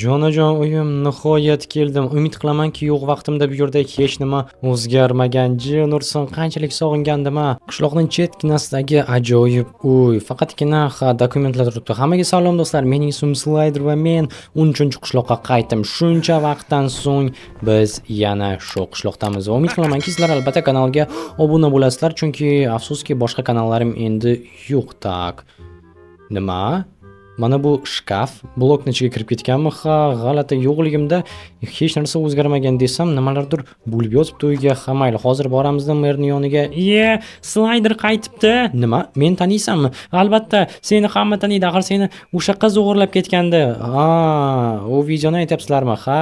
jonajon uyim, nihoyat keldim. Umid qilamanki, yo'q vaqtimda bu yerda hech nima o'zgarmagan. Nurson qanchalik sog'ingandim-a. Qishloqning chetginasidagi ajoyib uy. Faqatgina dokumentlar turibdi. Hammaga salom do'stlar. Mening ismim Slider va men 13-qishloqqa qaytdim. Shuncha vaqtdan so'ng biz yana shu qishloqdamiz. Umid qilamanki, sizlar albatta kanalga obuna bo'lasizlar, chunki afsuski boshqa kanallarim endi yo'q. Tak. Nima? Mana bu shkaf blokning ichiga kirib ketganmi? Ha, g'alati, yo'qligimda hech narsa o'zgarmagan desam, nimalardir bo'lib yotibdi uyga. Ha, mayli, hozir boramizda merning yoniga. Slider qaytibdi. Nima? Men taniysanmi? Albatta, seni hamma taniydi, axir seni o'sha qiz o'g'irlab ketgandi. O videoni aytyapsizlarmi? Ha.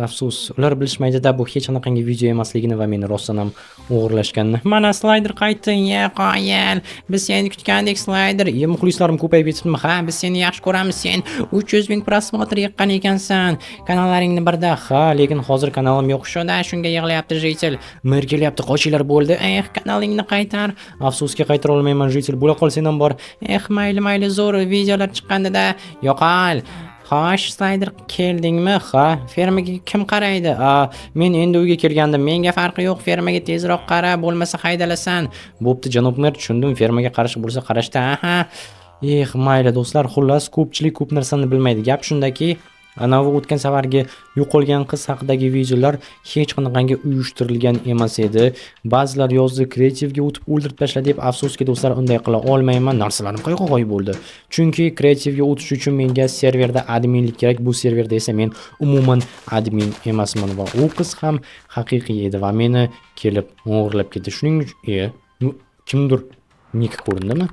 Afsus, ular bilishmaydi-da, bu hech qanaqangi video emasligini va meni rostdan ham o'g'irlashganini. Mana Slider qaytdi. Qoyil. Biz seni kutgandik, Slider. Muxlislarim ko'payib ketibdi. Ha, biz seni yaxshi ko'ramiz. Sen 300 ming prosmotr yiqqan ekansan. Kanallaringni birda. Ha, lekin hozir kanalim yo'q. Shunga yig'layapti Jitel. Mer kelyapti, qochinglar bo'ldi. Kanalingni qaytar. Afsuski qaytara olmayman Jitel. Bo'la qol sen ham bor. Mayli, zo'r videolar chiqqanda-da yo'qol. Xo'sh, Slider keldingmi? Ha, fermaga kim qaraydi? Men endi uyga kelgandim. Menga farqi yo'q, fermaga tezroq qara, bo'lmasa haydalasan. Bo'pti, janob mer, tushundim. Fermaga qarash bo'lsa qarashda. Mayli do'stlar, xullas ko'pchilik ko'p narsani bilmaydi. Gap shundaki, anavi o'tgan safargi yo'qolgan qiz haqidagi videolar hech qanaqangi uyushtirilgan emas edi. Ba'zilar yozdi, kreativga o'tib o'ldirib tashladi deb. Afsuski do'stlar, unday qila olmayman. Narsalarim qayerga bo'ldi? Chunki kreativga o'tish uchun menga serverda adminlik kerak. Bu serverda esa men umuman admin emasman va u qiz ham haqiqiy edi va meni kelib o'g'irlab ketdi. Shuning uchun kimdir nik ko'rindimi?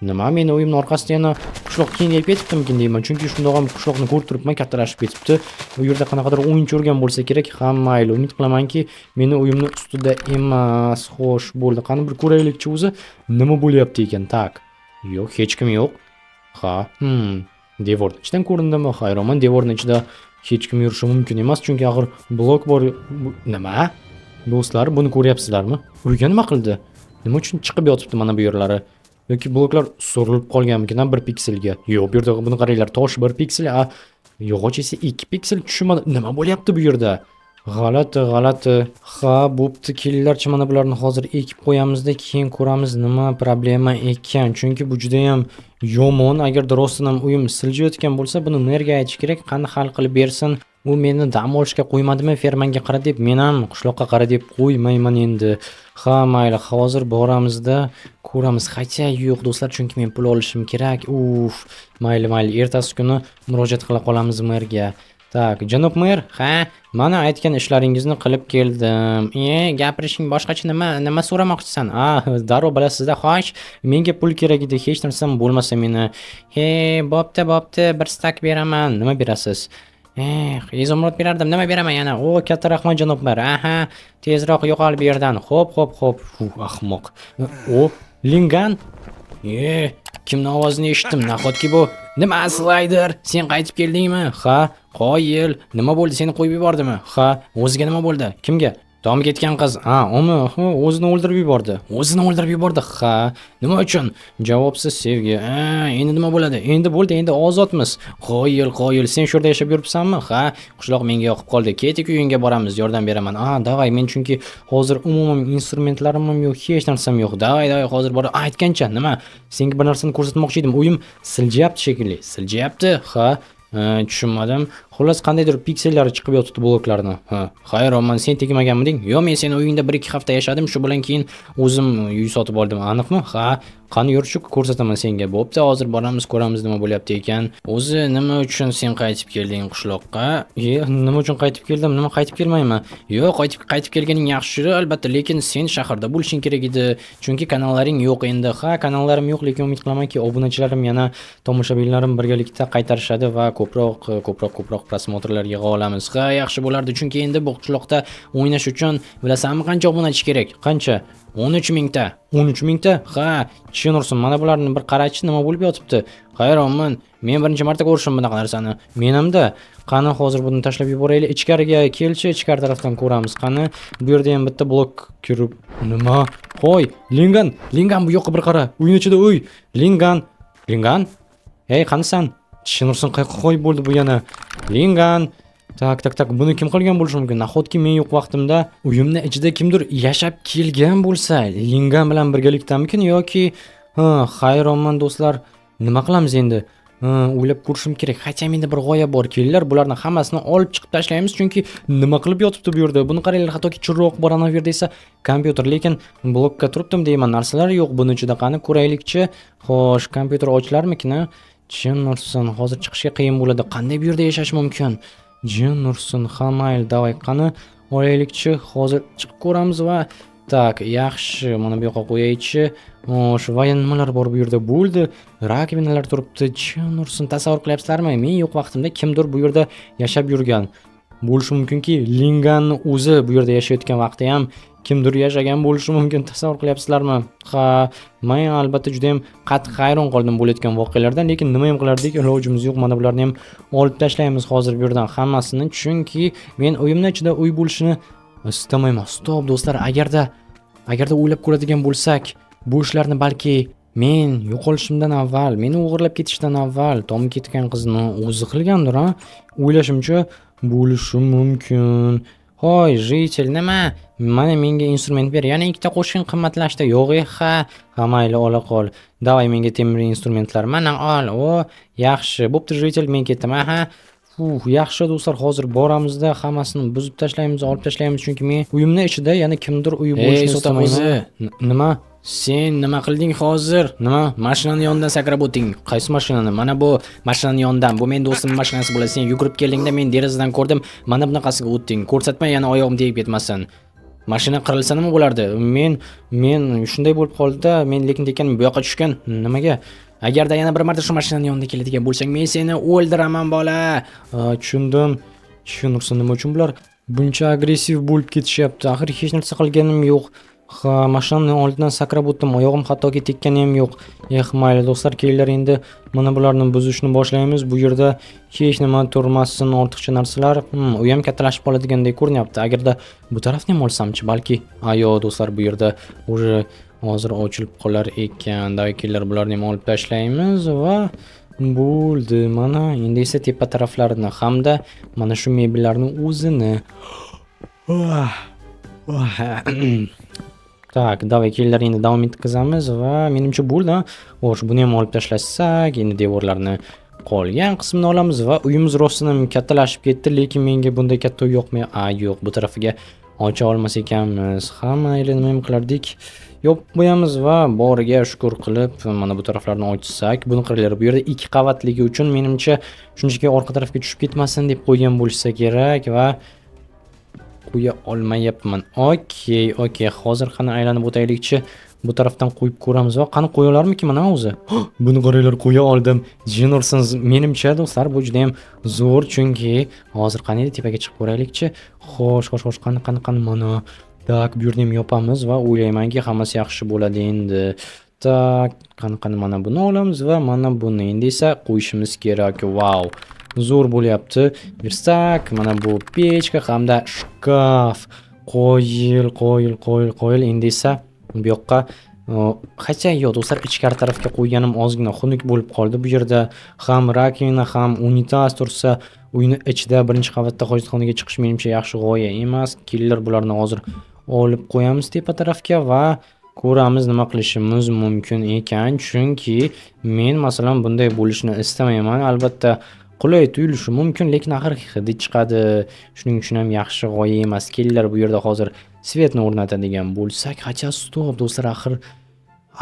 Nima, meni uyimning orqasida yana qishloq kengayib ketibdimikin deyman, chunki shundoq ham qishloqni ko'rib turibman, kattalashib ketibdi. Bu yerda qanaqadir o'yinchi o'rgan bo'lsa kerak. Mayli, umid qilamanki, meni uyimning ustida emas. Xo'sh, bo'ldi. Qani bir ko'raylikchi o'zi nima bo'lyapti ekan. Tak. Yo'q, hech kim yo'q. Devorning ichidan ko'rindimi? Hayronman, devorning ichida hech kim yurishi mumkin emas, chunki axir blok bor. Nima? Do'stlar, buni ko'ryapsizlarmi? Uyga nima qildi? Nima uchun chiqib yotibdi mana bu yerlari? Yoki bloklar so'rilib qolganmikan 1 pikselga? Yo'q, bu yerda buni qaranglar, tosh 1 piksel, yog'och esa 2 piksel. Tushunmadim, nima bo'lyapti bu yerda? G'alati. Ha, bo'pti, kelinglarchi, mana bularni hozir ekib qo'yamizda, keyin ko'ramiz nima problema ekan. Chunki bu juda ham yomon. Agarda rostdan ham uyim siljayotgan bo'lsa, buni merga aytish kerak, qani hal qilib bersin. U meni dam olishga qo'ymadimi, fermanga qara deb, men ham qishloqqa qara deb qo'ymayman endi. Ha, mayli, hozir boramizda ko'ramiz. Qachon yo'q do'stlar, chunki men pul olishim kerak. Mayli, ertasi kuni murojaat qila qolamiz merga. Tak, janob mer, mana aytgan ishlaringizni qilib keldim. Gapirishing boshqacha. Nima so'ramoqchisan? Darrov bilasizda. Xo'sh, menga pul kerak edi, hech narsam bo'lmasa meni. Bo'pti, bir stak beraman. Nima berasiz? Izomrod berardim, nima beraman yana? Katta rahmat janob mer. Tezroq yo'qol bu yerdan. Xo'p. Ahmoq. Lingan. Kimning ovozini eshitdim? Nahotki bu? Nima, Slider? Sen qaytib keldingmi? Ha, qoyil. Nima bo'ldi? Seni qo'yib yubordimi? Ha, o'ziga nima bo'ldi? Kimga? Tom ketgan qiz. O'zini o'ldirib yubordi. Ha, nima uchun? Javobsiz sevgi. Endi nima bo'ladi? Endi bo'ldi, endi ozodmiz. Qoyil. Sen shu yerda yashab yuribsanmi? Ha, qishloq menga yoqib qoldi. Ketik uyingga boramiz, yordam beraman. Davay, men chunki hozir umuman instrumentlarim ham yo'q, hech narsam yo'q. Davay, hozir bor. Aytgancha, nima? Senga bir narsani ko'rsatmoqchi edim. Uyim siljayapti shekilli. Siljayapti? Ha, tushunmadim. Xullas, qandaydir piksellari chiqib yotibdi bloklarni. Hayronman, sen tegmaganmiding? Yo'q, men seni uyingda 1-2 hafta yashadim, shu bilan keyin o'zim uy sotib oldim. Aniqmi? Ha, qani yurchi ko'rsataman senga. Bo'pti, hozir boramiz, ko'ramiz nima bo'lyapti ekan. O'zi nima uchun sen qaytib kelding qishloqqa? Nima uchun qaytib keldim? Nima qaytib kelmayman? Yo'q, qaytib kelganing yaxshi, albatta, lekin sen shaharda bo'lishing kerak edi. Chunki kanallaring yo'q endi. Ha, kanallarim yo'q, lekin umid qilamanki, obunachilarim yana tomoshabinlarim birgalikda qaytarishadi va ko'proq prosmotrlar yig'a olamiz. Ha, yaxshi bo'lardi, chunki endi bu qishloqda o'ynash uchun bilasanmi qancha obunachi kerak? Qancha? 13 mingta. 13 mingta? Ha, tushunursan, mana bularni bir qarachi nima bo'lib yotibdi. Hayronman, men birinchi marta ko'rishim bunaqa narsani. Men hamda. Qani hozir buni tashlab yuboraylik. Ichkariga kelchi, ichkari tarafdan ko'ramiz. Qani, bu yerda ham bitta blok kirib. Nima? Qo'y, Lingan, bu yoqqa bir qara. Uyning ichida uy. Lingan. Hey, qanisan? Chinursin qayoqqa qo'yib bo'ldi bu yana? Lingan. Tak, buni kim qilgan bo'lishi mumkin? Nahotki men yo'q vaqtimda uyimning ichida kimdir yashab kelgan bo'lsa, Lingan bilan birgalikdamikin yoki hayronman do'stlar. Nima qilamiz endi? O'ylab ko'rishim kerak. Hech menda bir g'oya bor. Kelinglar, bularni hammasini olib chiqib tashlaymiz, chunki nima qilib yotibdi bu yerda? Buni qaranglar, hattoki chiroq bor ana bu yerda esa kompyuter, lekin blokka turibdim deyman, narsalar yo'q buni ichida. Qani ko'raylikchi. Xo'sh, kompyuter ochilarmikin? Jin ursin, hozir chiqishga qiyin bo'ladi. Qanday bu yerda yashash mumkin? Jin ursin, hamayl, davay qani olaylikchi. Hozir chiqib ko'ramiz va tak, yaxshi, mana bu yoqqa qo'yaychi. Shu va nimalar bor bu yerda? Bo'ldi. Rakvinalar turibdi. Jin ursin, tasavvur qilyapsizlarmi? Men yo'q vaqtimda kimdir bu yerda yashab yurgan. Bo'lishi mumkinki, Linganning o'zi bu yerda yashayotgan vaqtda ham kimdir yashagan bo'lishi mumkin. Tasavvur qilyapsizlarmi? Ha, men albatta juda ham qattiq hayron qoldim bo'layotgan voqealardan, lekin nima ham qilardik? Ilojimiz yo'q. Mana bularni ham olib tashlaymiz hozir bu yerdan hammasini, chunki men uyimning ichida uy bo'lishini istamayman. Stop do'stlar, agarda o'ylab ko'radigan bo'lsak, bu ishlarni balki men yo'qolishimdan avval, meni o'g'irlab ketishdan avval Tom ketgan qizni o'zi qilgandir, ha? O'ylashimcha bo'lishi mumkin. Hoy, jitel, nima? Mana menga instrument ber. Yana ikkita qo'shin qimmatlashdi. Yo'q, ha mayli, ola qol. Davay, menga temir instrumentlar. Mana ol. O, yaxshi. Bo'pti, jitel, men ketdim. Aha. Yaxshi do'stlar, hozir boramizda hammasini buzib tashlaymiz, olib tashlaymiz, chunki men uyimning ichida yana kimdir uyi bo'lishini istamayman. Nima? Sen nima qilding hozir? Nima? Mashinani yonidan sakrab o'ting. Qaysi mashinani? Mana bu mashinani yonidan. Bu men do'stimning mashinasi bo'ladi. Sen yugurib keldingda men derazadan ko'rdim. Mana bunaqasiga o'tding. Ko'rsatma, yana oyog'im tegib ketmasin. Mashina qirilsa nima bo'lardi? Men shunday bo'lib qoldi-da, men lekin tekkanim bu yoqqa tushgan. Nimaga? Agarda yana bir marta shu mashinaning yoniga keladigan bo'lsang, men seni o'ldiraman, bola. Tushundim. Tushunursan, nima uchun bular buncha agressiv bo'lib ketishyapti? Axir hech narsa qilganim yo'q. Ha, mashinaning oldidan sakrab o'tdim. Oyog'im hattoki tekkani ham yo'q. Mayli do'stlar, kelinglar endi mana bularni buzishni boshlaymiz. Bu yerda hech nima turmasin, ortiqcha narsalar. U ham kattalashib qoladigandek ko'rinyapti. Agarda bu tarafni ham olsamchi, balki. Ayo do'stlar, bu yerda уже hozir ochilib qolar ekan. Davaykellar bularni ham olib tashlaymiz va bo'ldi. Mana endi esa tepa taraflarini hamda mana shu mebellarni o'zini. Tak, davay kelinglar, endi davom etkazamiz va menimcha bo'ldi. Xo'sh, buni ham olib tashlasak, endi devorlarni qolgan qismini olamiz va uyimiz rostdan ham kattalashib ketdi, lekin menga bunday katta uy yoqmay. Yo'q, bu tarafiga ocha olmas ekanmiz. Hamma nima ham qilardik? Yopib qo'yamiz va boriga shukr qilib mana bu taraflarni ochsak, buni qaranglar, bu yerda 2 qavatligi uchun menimcha shunchaki orqa tarafga tushib ketmasin deb qo'ygan bo'lsa kerak va qo'ya olmayapman. Okey, hozir qani aylanib o'taylikchi. Bu tarafdan qo'yib ko'ramiz va qani qo'yalarmikin mana o'zi. Buni qaranglar, qo'ya oldim. Jin ursin, menimcha do'stlar bu juda ham zo'r, chunki hozir qani tepaga chiqib ko'raylikchi. Xo'sh, qani mana. Tak, bu yerni ham yopamiz va o'ylaymanki hammasi yaxshi bo'ladi endi. Tak, qani mana buni olamiz va mana buni endi esa qo'yishimiz kerak. Wow. Zo'r bo'lyapti. Bersak, mana bu pechka hamda shkaf. Qo'yil. Endi esa bu yoqqa qancha yo'q do'stlar, ichkari tarafga qo'yganim ozgina xunuk bo'lib qoldi. Bu yerda ham rakvina, ham unitaz tursa, uyni ichida birinchi qavatda hojatxonaga chiqish menimcha yaxshi g'oya emas. Kelinglar, bularni hozir olib qo'yamiz tepa tarafga va ko'ramiz nima qilishimiz mumkin ekan, chunki men masalan bunday bo'lishini istamayman. Albatta qulay tuyulishi mumkin, lekin axir hidi chiqadi. Shuning uchun ham yaxshi g'oya emas. Kelinglar, bu yerda hozir svetni o'rnatadigan bo'lsak, qacha stop do'stlar,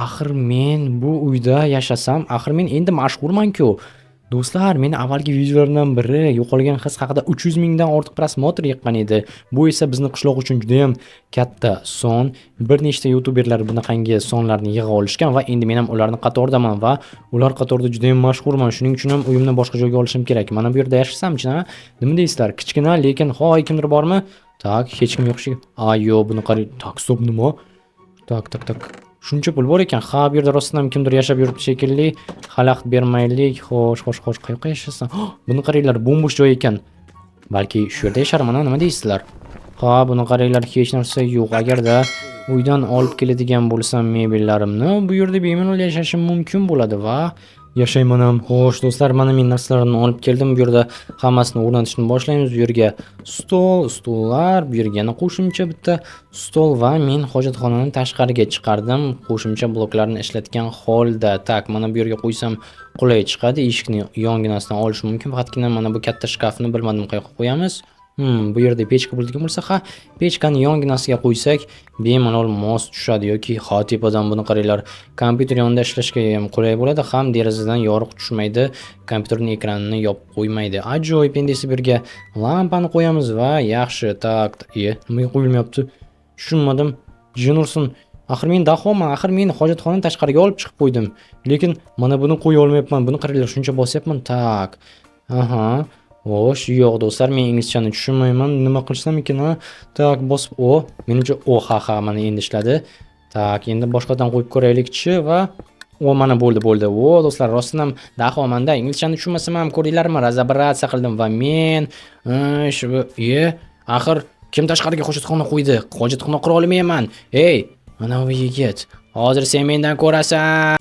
axir men bu uyda yashasam, axir men endi mashhurman-ku. Do'stlar, meni avvalgi videolarimdan biri yo'qolgan qiz haqida 300 mingdan ortiq prosmotr yiqqan edi. Bu esa bizni qishloq uchun juda ham katta son. Bir nechta youtuberlar bunaqangi sonlarni yig'a olishgan va endi men ham ularning qatoridaman va ular qatorida juda ham mashhurman. Shuning uchun ham uyimni boshqa joyga olishim kerak. Mana bu yerda yashasam-chi, nima deysizlar? Kichkina, lekin hoy, kimdir bormi? Tak, hech kim yo'q shekilli. Yo'q, buni qarang. Tak, stop, nima? Tak. Shuncha pul bor ekan. Bu yerda rostdan ham kimdir yashab yuribdi shekilli. Xalaqit bermaylik. Xo'sh, qayoqqa yashasan? Buni qaranglar, bo'm-bo'sh joy ekan. Balki shu yerda yasharman, nima deysizlar? Buni qaranglar, hech narsa yo'q. Agarda uydan olib keladigan bo'lsam mebellarimni, bu yerda bemalol yashashim mumkin bo'ladi va Yashayman ham. Xo'sh, do'stlar, mana men narsalarimni olib keldim. Bu yerda hammasini o'rnatishni boshlaymiz. Bu yerga stullar, bu yerga yana qo'shimcha bitta stol va men hojatxonani tashqariga chiqardim. Qo'shimcha bloklarni ishlatgan holda. Tak, mana bu yerga qo'ysam qulay chiqadi. Eshikni yonginasidan olish mumkin. Faqatgina mana bu katta shkafni bilmadim qayerga qo'yamiz. Bu yerda pechka bo'ladigan bo'lsa, pechkani yonginasiga qo'ysak bemalol mos tushadi yoki tepadan buni qaranglar. Kompyuter yonida ishlashga ham qulay bo'ladi, ham derazadan yorug' tushmaydi, kompyuterning ekranini yopib qo'ymaydi. Ajoyib. Endi esa bu yerga lampani qo'yamiz va yaxshi. Tak, nimaga qo'yilmayapti? Tushunmadim. Jinursin. Axir men dahoman, axir men hojatxonani tashqariga olib chiqib qo'ydim. Lekin mana buni qo'ya olmayapman. Buni qaranglar, shuncha bosyapman. Tak. Aha. Xo'sh, yo'q do'stlar, men inglizchani tushunmayman. Nima qilsam ekan? Tak, bosib menimcha mana endi ishladi. Tak, endi boshqadan qo'yib ko'raylik-chi va mana bo'ldi. Do'stlar, rostdan ham dahomanda inglizchani tushunmasam ham ko'ringlarmi, razobaratsiya qildim va men axir kim tashqariga hojatxona qo'ydi? Hojatxona qura olmayman. Ey, mana bu yigit. Hozir sen mendan ko'rasan.